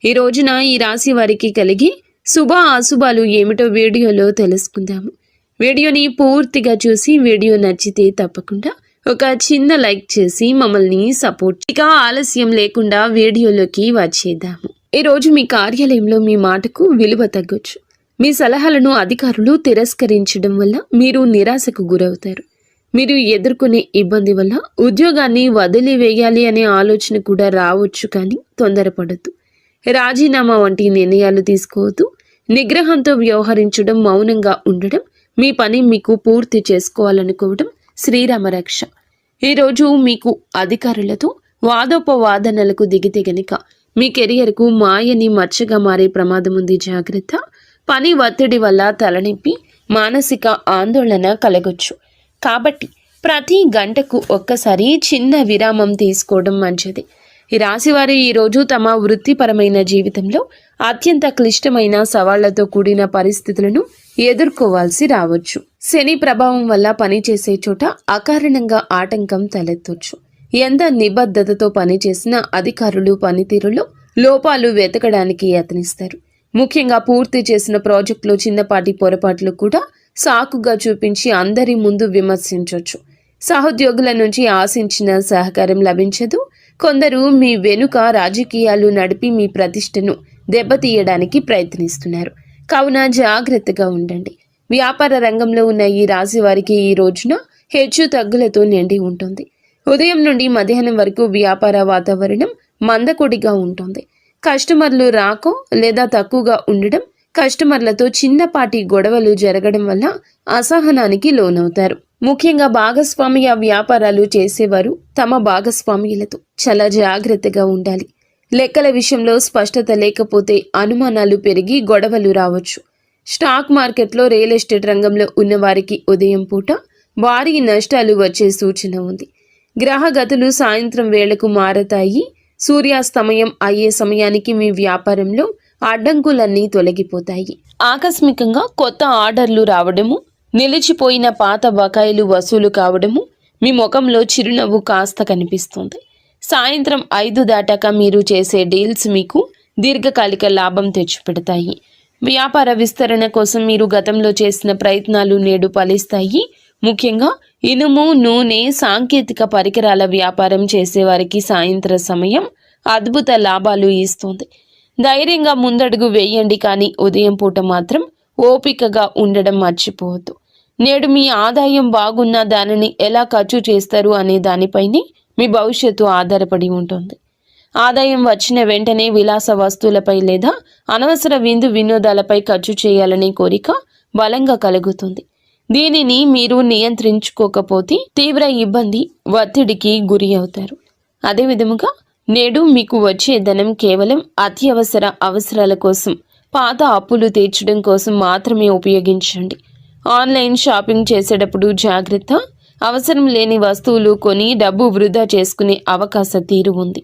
ఈ రోజున ఈ రాశి వారికి కలిగి శుభ అశుభాలు ఏమిటో వీడియోలో తెలుసుకుందాము. వీడియోని పూర్తిగా చూసి వీడియో నచ్చితే తప్పకుండా ఒక చిన్న లైక్ చేసి మమ్మల్ని సపోర్ట్. ఇక ఆలస్యం లేకుండా వీడియోలోకి వచ్చేద్దాము. ఈ రోజు మీ కార్యాలయంలో మీ మాటకు విలువ తగ్గొచ్చు. మీ సలహాలను అధికారులు తిరస్కరించడం వల్ల మీరు నిరాశకు గురవుతారు. మీరు ఎదుర్కొనే ఇబ్బంది వల్ల ఉద్యోగాన్ని వదిలివేయాలి అనే ఆలోచన కూడా రావచ్చు, కానీ తొందరపడద్దు. రాజీనామా వంటి నిర్ణయాలు తీసుకోవద్దు. నిగ్రహంతో వ్యవహరించడం, మౌనంగా ఉండడం, మీ పని మీకు పూర్తి చేసుకోవాలనుకోవడం శ్రీరామ రక్ష. ఈరోజు మీకు అధికారులతో వాదోపవాదనలకు దిగితే గనుక మీ కెరియర్కు మాయని మచ్చగా మారే ప్రమాదం ఉంది. జాగ్రత్త. పని ఒత్తిడి వల్ల తలనొప్పి, మానసిక ఆందోళన కలగొచ్చు. కాబట్టి ప్రతి గంటకు ఒక్కసారి చిన్న విరామం తీసుకోవడం మంచిది. ఈ రాశివారు ఈరోజు తమ వృత్తిపరమైన జీవితంలో అత్యంత క్లిష్టమైన సవాళ్లతో కూడిన పరిస్థితులను ఎదుర్కోవాల్సి రావచ్చు. శని ప్రభావం వల్ల పనిచేసే చోట అకారణంగా ఆటంకం తలెత్తొచ్చు. ఎంత నిబద్ధతతో పనిచేసినా అధికారులు పనితీరులో లోపాలు వెతకడానికి యత్నిస్తారు. ముఖ్యంగా పూర్తి చేసిన ప్రాజెక్టులో చిన్నపాటి పొరపాట్లు కూడా సాకుగా చూపించి అందరి ముందు విమర్శించవచ్చు. సహోద్యోగుల నుంచి ఆశించిన సహకారం లభించదు. కొందరు మీ వెనుక రాజకీయాలు నడిపి మీ ప్రతిష్టను దెబ్బతీయడానికి ప్రయత్నిస్తున్నారు. కావున జాగ్రత్తగా ఉండండి. వ్యాపార రంగంలో ఉన్న ఈ రాశి వారికి ఈ రోజున హెచ్చు తగ్గులతో నిండి ఉంటుంది. ఉదయం నుండి మధ్యాహ్నం వరకు వ్యాపార వాతావరణం మందకొడిగా ఉంటుంది. కస్టమర్లు రాకో లేదా తక్కువగా ఉండడం, కస్టమర్లతో చిన్నపాటి గొడవలు జరగడం వల్ల అసహనానికి లోనవుతారు. ముఖ్యంగా భాగస్వామ్య వ్యాపారాలు చేసేవారు తమ భాగస్వామ్యులతో చాలా జాగ్రత్తగా ఉండాలి. లెక్కల విషయంలో స్పష్టత లేకపోతే అనుమానాలు పెరిగి గొడవలు రావచ్చు. స్టాక్ మార్కెట్లో, రియల్ ఎస్టేట్ రంగంలో ఉన్నవారికి ఉదయం పూట భారీ నష్టాలు వచ్చే సూచన ఉంది. గ్రహగతులు సాయంత్రం వేళకు మారతాయి. సూర్యాస్తమయం అయ్యే సమయానికి మీ వ్యాపారంలో అడ్డంకులన్నీ తొలగిపోతాయి. ఆకస్మికంగా కొత్త ఆర్డర్లు రావడము, నిలిచిపోయిన పాత బకాయిలు వసూలు కావడము, మీ ముఖంలో చిరునవ్వు కాస్త కనిపిస్తుంది. సాయంత్రం 5 దాటాక మీరు చేసే డీల్స్ మీకు దీర్ఘకాలిక లాభం తెచ్చిపెడతాయి. వ్యాపార విస్తరణ కోసం మీరు గతంలో చేసిన ప్రయత్నాలు నేడు ఫలిస్తాయి. ముఖ్యంగా ఇనుము, నూనె, సాంకేతిక పరికరాల వ్యాపారం చేసేవారికి సాయంత్ర సమయం అద్భుత లాభాలు ఇస్తుంది. ధైర్యంగా ముందడుగు వేయండి, కానీ ఉదయం పూట మాత్రం ఓపికగా ఉండడం మర్చిపోవద్దు. నేడు మీ ఆదాయం బాగున్నా దానిని ఎలా ఖర్చు చేస్తారు అనే దానిపైనే మీ భవిష్యత్తు ఆధారపడి ఉంటుంది. ఆదాయం వచ్చిన వెంటనే విలాస వస్తువులపై లేదా అనవసర విందు వినోదాలపై ఖర్చు చేయాలనే కోరిక బలంగా కలుగుతుంది. దీనిని మీరు నియంత్రించుకోకపోతే తీవ్ర ఇబ్బంది, ఒత్తిడికి గురి అవుతారు. అదేవిధముగా నేడు మీకు వచ్చే ధనం కేవలం అత్యవసర అవసరాల కోసం, పాత అప్పులు తీర్చడం కోసం మాత్రమే ఉపయోగించండి. ఆన్లైన్ షాపింగ్ చేసేటప్పుడు జాగ్రత్త. అవసరం లేని వస్తువులు కొని డబ్బు వృధా చేసుకునే అవకాశ తీరు ఉంది.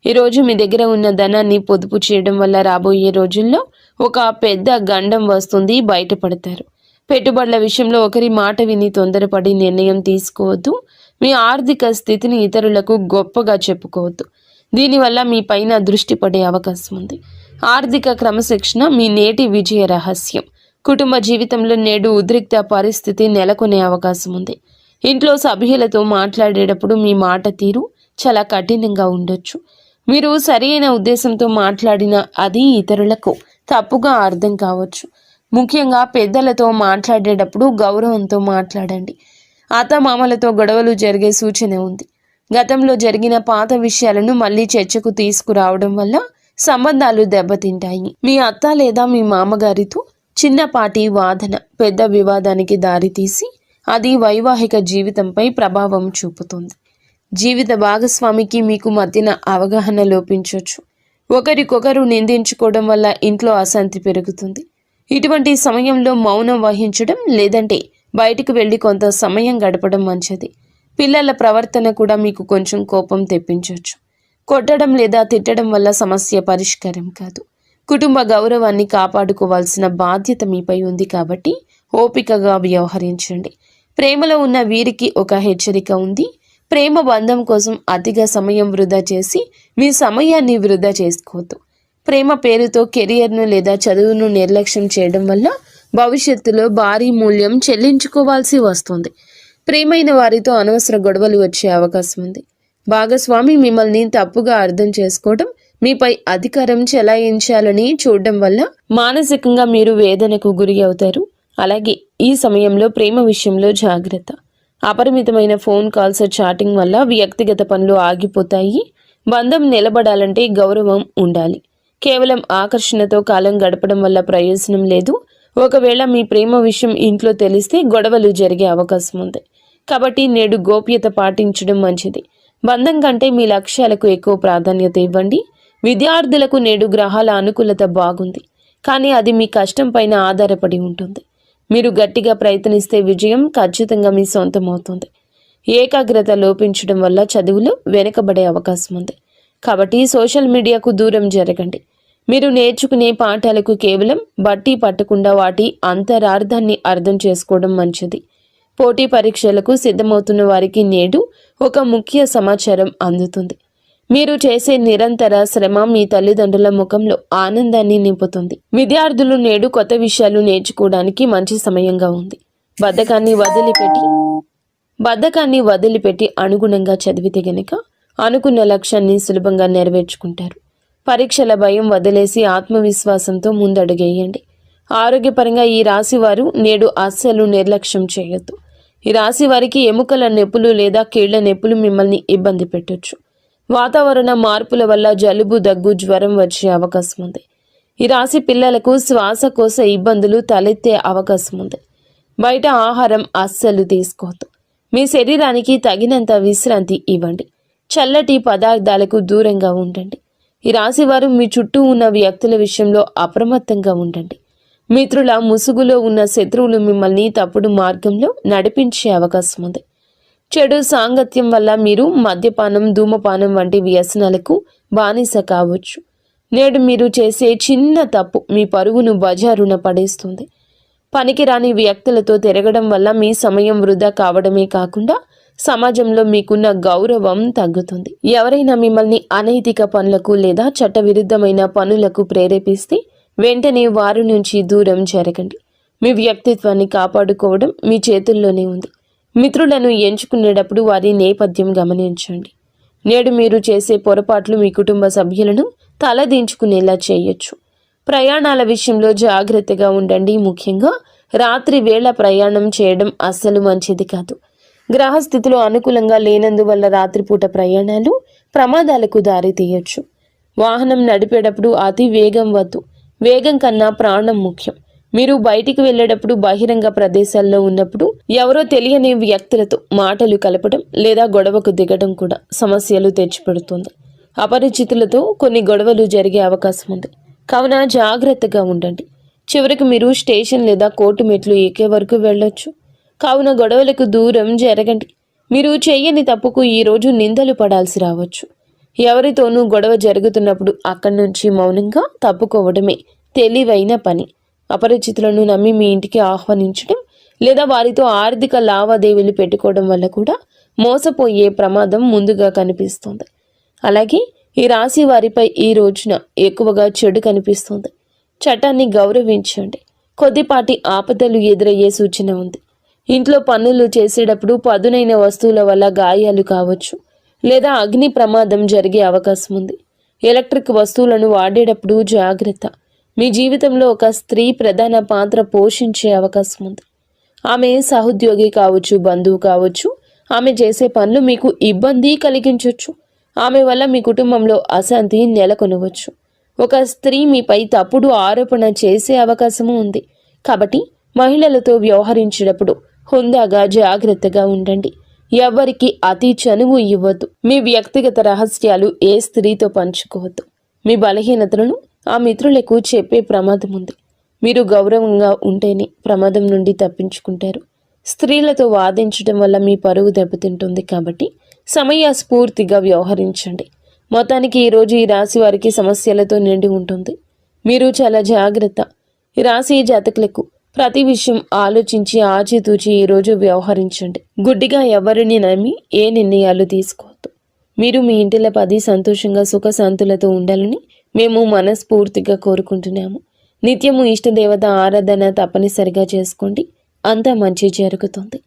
ఈరోజు మీ దగ్గర ఉన్న ధనాన్ని పొదుపు చేయడం వల్ల రాబోయే రోజుల్లో ఒక పెద్ద గండం వస్తుంది, బయటపడతారు. పెట్టుబడుల విషయంలో ఒకరి మాట విని తొందరపడి నిర్ణయం తీసుకోవద్దు. మీ ఆర్థిక స్థితిని ఇతరులకు గొప్పగా చెప్పుకోవద్దు. దీనివల్ల మీ పైన దృష్టి పడే అవకాశం ఉంది. ఆర్థిక క్రమశిక్షణ మీ నేటి విజయ రహస్యం. కుటుంబ జీవితంలో నేడు ఉద్రిక్త పరిస్థితి నెలకొనే అవకాశం ఉంది. ఇంట్లో సభ్యులతో మాట్లాడేటప్పుడు మీ మాట తీరు చాలా కఠినంగా ఉండొచ్చు. మీరు సరైన ఉద్దేశంతో మాట్లాడిన అది ఇతరులకు తప్పుగా అర్థం కావచ్చు. ముఖ్యంగా పెద్దలతో మాట్లాడేటప్పుడు గౌరవంతో మాట్లాడండి. అత్తమామలతో గొడవలు జరిగే సూచన ఉంది. గతంలో జరిగిన పాత విషయాలను మళ్ళీ చర్చకు తీసుకురావడం వల్ల సంబంధాలు దెబ్బతింటాయి. మీ అత్త లేదా మీ మామగారితో చిన్నపాటి వాదన పెద్ద వివాదానికి దారితీసి అది వైవాహిక జీవితంపై ప్రభావం చూపుతుంది. జీవిత భాగస్వామికి మీకు మధ్యన అవగాహన లోపించవచ్చు. ఒకరికొకరు నిందించుకోవడం వల్ల ఇంట్లో అశాంతి పెరుగుతుంది. ఇటువంటి సమయంలో మౌనం వహించడం లేదంటే బయటకు వెళ్ళి కొంత సమయం గడపడం మంచిది. పిల్లల ప్రవర్తన కూడా మీకు కొంచెం కోపం తెప్పించవచ్చు. కొట్టడం లేదా తిట్టడం వల్ల సమస్య పరిష్కారం కాదు. కుటుంబ గౌరవాన్ని కాపాడుకోవాల్సిన బాధ్యత మీపై ఉంది కాబట్టి ఓపికగా వ్యవహరించండి. ప్రేమలో ఉన్న వీరికి ఒక హెచ్చరిక ఉంది. ప్రేమ బంధం కోసం అతిగా సమయం వృధా చేసి మీ సమయాన్ని వృధా చేసుకోవద్దు. ప్రేమ పేరుతో కెరియర్ను లేదా చదువును నిర్లక్ష్యం చేయడం వల్ల భవిష్యత్తులో భారీ మూల్యం చెల్లించుకోవాల్సి వస్తుంది. ప్రియమైన వారితో అనవసర గొడవలు వచ్చే అవకాశం ఉంది. భాగస్వామి మిమ్మల్ని తప్పుగా అర్థం చేసుకోవడం, మీపై అధికారం చెలాయించాలని చూడడం వల్ల మానసికంగా మీరు వేదనకు గురి అవుతారు. అలాగే ఈ సమయంలో ప్రేమ విషయంలో జాగ్రత్త. అపరిమితమైన ఫోన్ కాల్స్, చాటింగ్ వల్ల వ్యక్తిగత పనులు ఆగిపోతాయి. బంధం నిలబడాలంటే గౌరవం ఉండాలి. కేవలం ఆకర్షణతో కాలం గడపడం వల్ల ప్రయోజనం లేదు. ఒకవేళ మీ ప్రేమ విషయం ఇంట్లో తెలిస్తే గొడవలు జరిగే అవకాశం ఉంది. కాబట్టి నేడు గోప్యత పాటించడం మంచిది. బంధం కంటే మీ లక్ష్యాలకు ఎక్కువ ప్రాధాన్యత ఇవ్వండి. విద్యార్థులకు నేడు గ్రహాల అనుకూలత బాగుంది, కానీ అది మీ కష్టం పైన ఆధారపడి ఉంటుంది. మీరు గట్టిగా ప్రయత్నిస్తే విజయం ఖచ్చితంగా మీ సొంతం అవుతుంది. ఏకాగ్రత లోపించడం వల్ల చదువులో వెనుకబడే అవకాశం ఉంది. కాబట్టి సోషల్ మీడియాకు దూరం జరగండి. మీరు నేర్చుకునే పాఠాలకు కేవలం బట్టి పట్టకుండా వాటి అంతరార్థాన్ని అర్థం చేసుకోవడం మంచిది. పోటీ పరీక్షలకు సిద్ధమవుతున్న వారికి నేడు ఒక ముఖ్య సమాచారం అందుతుంది. మీరు చేసే నిరంతర శ్రమ మీ తల్లిదండ్రుల ముఖంలో ఆనందాన్ని నింపుతుంది. విద్యార్థులు నేడు కొత్త విషయాలు నేర్చుకోవడానికి మంచి సమయంగా ఉంది. బద్ధకాన్ని వదిలిపెట్టి అనుగుణంగా చదివితే గనక అనుకున్న లక్ష్యాన్ని సులభంగా నెరవేర్చుకుంటారు. పరీక్షల భయం వదిలేసి ఆత్మవిశ్వాసంతో ముందడుగేయండి. ఆరోగ్యపరంగా ఈ రాశి వారు నేడు అస్సలు నిర్లక్ష్యం చేయొద్దు. ఈ రాశి వారికి ఎముకల నొప్పులు లేదా కీళ్ల నొప్పులు మిమ్మల్ని ఇబ్బంది పెట్టొచ్చు. వాతావరణ మార్పుల వల్ల జలుబు, దగ్గు, జ్వరం వచ్చే అవకాశం ఉంది. ఈ రాశి పిల్లలకు శ్వాసకోశ ఇబ్బందులు తలెత్తే అవకాశం ఉంది. బయట ఆహారం అస్సలు తీసుకోవద్దు. మీ శరీరానికి తగినంత విశ్రాంతి ఇవ్వండి. చల్లటి పదార్థాలకు దూరంగా ఉండండి. ఈ రాశి వారు మీ చుట్టూ ఉన్న వ్యక్తుల విషయంలో అప్రమత్తంగా ఉండండి. మిత్రుల ముసుగులో ఉన్న శత్రువులు మిమ్మల్ని తప్పుడు మార్గంలో నడిపించే అవకాశం ఉంది. చెడు సాంగత్యం వల్ల మీరు మద్యపానం, ధూమపానం వంటి వ్యసనాలకు బానిస కావచ్చు. నేడు మీరు చేసే చిన్న తప్పు మీ పరువును బజారున పడేస్తుంది. పనికిరాని వ్యక్తులతో తిరగడం వల్ల మీ సమయం వృధా కావడమే కాకుండా సమాజంలో మీకున్న గౌరవం తగ్గుతుంది. ఎవరైనా మిమ్మల్ని అనైతిక పనులకు లేదా చట్టవిరుద్ధమైన పనులకు ప్రేరేపిస్తే వెంటనే వారి నుంచి దూరం జరగండి. మీ వ్యక్తిత్వాన్ని కాపాడుకోవడం మీ చేతుల్లోనే ఉంది. మిత్రులను ఎంచుకునేటప్పుడు వారి నేపథ్యం గమనించండి. నేడు మీరు చేసే పొరపాట్లు మీ కుటుంబ సభ్యులను తలదించుకునేలా చేయొచ్చు. ప్రయాణాల విషయంలో జాగ్రత్తగా ఉండండి. ముఖ్యంగా రాత్రి వేళ ప్రయాణం చేయడం అస్సలు మంచిది కాదు. గ్రహస్థితులు అనుకూలంగా లేనందువల్ల రాత్రిపూట ప్రయాణాలు ప్రమాదాలకు దారి తీయొచ్చు. వాహనం నడిపేటప్పుడు అతి వేగం వద్దు. వేగం కన్నా ప్రాణం ముఖ్యం. మీరు బయటికి వెళ్ళేటప్పుడు, బహిరంగ ప్రదేశాల్లో ఉన్నప్పుడు ఎవరో తెలియని వ్యక్తులతో మాటలు కలపడం లేదా గొడవకు దిగడం కూడా సమస్యలు తెచ్చిపెడుతుంది. అపరిచితులతో కొన్ని గొడవలు జరిగే అవకాశం ఉంది. కావున జాగ్రత్తగా ఉండండి. చివరికి మీరు స్టేషన్ లేదా కోర్టు మెట్లు ఎక్కే వరకు వెళ్ళొచ్చు. కావున గొడవలకు దూరం జరగండి. మీరు చేయని తప్పుకు ఈరోజు నిందలు పడాల్సి రావచ్చు. ఎవరితోనూ గొడవ జరుగుతున్నప్పుడు అక్కడి నుంచి మౌనంగా తప్పుకోవడమే తెలివైన పని. అపరిచితులను నమ్మి మీ ఇంటికి ఆహ్వానించడం లేదా వారితో ఆర్థిక లావాదేవీలు పెట్టుకోవడం వల్ల కూడా మోసపోయే ప్రమాదం ముందుగా కనిపిస్తుంది. అలాగే ఈ రాశి వారిపై ఈ రోజున ఎక్కువగా చెడు కనిపిస్తుంది. చట్టాన్ని గౌరవించండి. కొద్దిపాటి ఆపదలు ఎదురయ్యే సూచన ఉంది. ఇంట్లో పనులు చేసేటప్పుడు పదునైన వస్తువుల వల్ల గాయాలు కావచ్చు లేదా అగ్ని ప్రమాదం జరిగే అవకాశం ఉంది. ఎలక్ట్రిక్ వస్తువులను వాడేటప్పుడు జాగ్రత్త. మీ జీవితంలో ఒక స్త్రీ ప్రధాన పాత్ర పోషించే అవకాశం ఉంది. ఆమె సహోద్యోగి కావచ్చు, బంధువు కావచ్చు. ఆమె చేసే పనులు మీకు ఇబ్బంది కలిగించవచ్చు. ఆమె వల్ల మీ కుటుంబంలో అశాంతి నెలకొనవచ్చు. ఒక స్త్రీ మీపై తప్పుడు ఆరోపణ చేసే అవకాశము ఉంది. కాబట్టి మహిళలతో వ్యవహరించేటప్పుడు హుందాగా జాగ్రత్తగా ఉండండి. ఎవ్వరికి అతి చనువు ఇవ్వద్దు. మీ వ్యక్తిగత రహస్యాలు ఏ స్త్రీతో పంచుకోవద్దు. మీ బలహీనతలను ఆ మిత్రులకు చెప్పే ప్రమాదం ఉంది. మీరు గౌరవంగా ఉంటేనే ప్రమాదం నుండి తప్పించుకుంటారు. స్త్రీలతో వాదించడం వల్ల మీ పరువు దెబ్బతింటుంది. కాబట్టి సమయస్ఫూర్తిగా వ్యవహరించండి. మొత్తానికి ఈరోజు ఈ రాశి వారికి సమస్యలతో నిండి ఉంటుంది. మీరు చాలా జాగ్రత్త. ఈ రాశి జాతకులకు ప్రతి విషయం ఆలోచించి ఆచితూచి ఈరోజు వ్యవహరించండి. గుడ్డిగా ఎవరిని నమ్మి ఏ నిర్ణయాలు తీసుకోవద్దు. మీరు మీ ఇంటిలో 10 సంతోషంగా సుఖశాంతులతో ఉండాలని మేము మనస్ఫూర్తిగా కోరుకుంటున్నాము. నిత్యము ఇష్టదేవత ఆరాధన తప్పనిసరిగా చేసుకోండి, అంతా మంచి జరుగుతుంది.